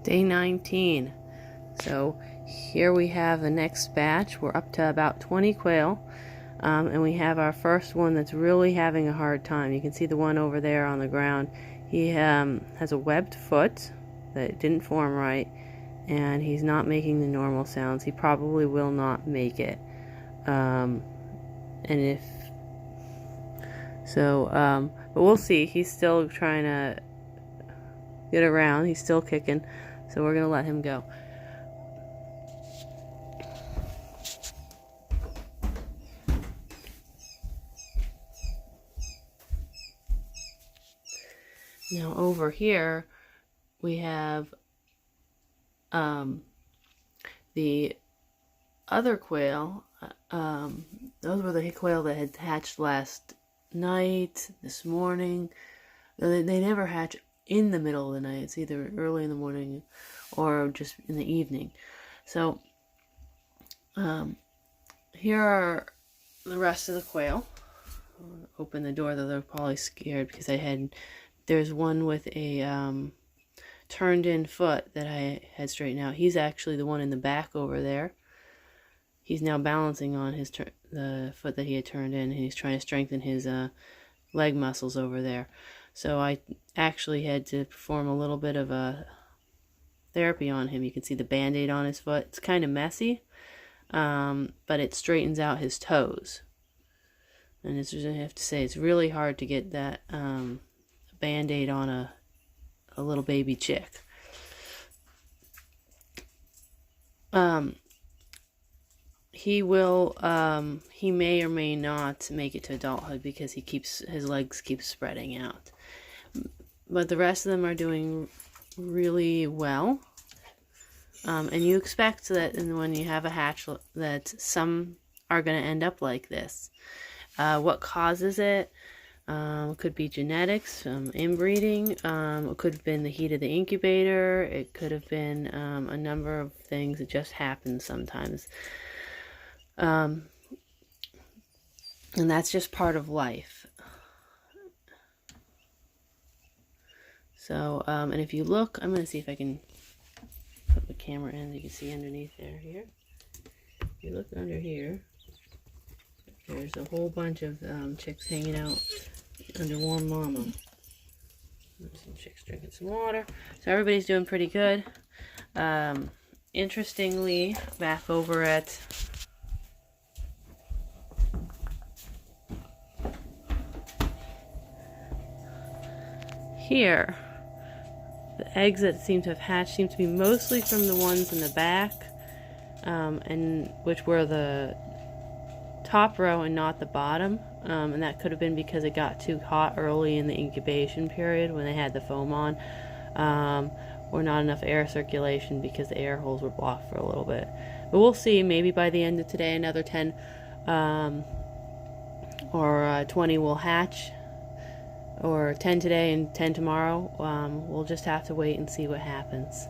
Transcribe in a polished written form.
Day 19. So here we have the next batch. We're up to about 20 quail, and we have our first one that's really having a hard time. You can see the one over there on the ground. He has a webbed foot that didn't form right, and he's not making the normal sounds. He probably will not make it. But we'll see. He's still trying to get around. He's still kicking, so we're gonna let him go. Now over here we have the other quail. Those were the quail that had hatched last night, this morning. They never hatch in the middle of the night. It's either early in the morning or just in the evening. So here are the rest of the quail. I'll open the door, though they're probably scared because there's one with a turned in foot that I had straightened out. He's actually the one in the back over there. He's now balancing on the foot that he had turned in, and he's trying to strengthen his leg muscles over there. So I actually had to perform a little bit of a therapy on him. You can see the band-aid on his foot. It's kind of messy, but it straightens out his toes. And I have to say, it's really hard to get that band-aid on a little baby chick. He may or may not make it to adulthood because his legs keep spreading out. But the rest of them are doing really well. And you expect that when you have a hatch that some are going to end up like this. What causes it? Could be genetics, inbreeding. It could have been the heat of the incubator. It could have been a number of things. It just happens sometimes. And that's just part of life. So, and if you look, I'm going to see if I can put the camera in so you can see underneath there. Here, if you look under here, there's a whole bunch of chicks hanging out under warm mama. Some chicks drinking some water. So everybody's doing pretty good. Interestingly, back over at here, the eggs that seem to have hatched seem to be mostly from the ones in the back, and which were the top row and not the bottom. And that could have been because it got too hot early in the incubation period when they had the foam on, or not enough air circulation because the air holes were blocked for a little bit. But we'll see. Maybe by the end of today another 10 or 20 will hatch, or 10 today and 10 tomorrow. We'll just have to wait and see what happens.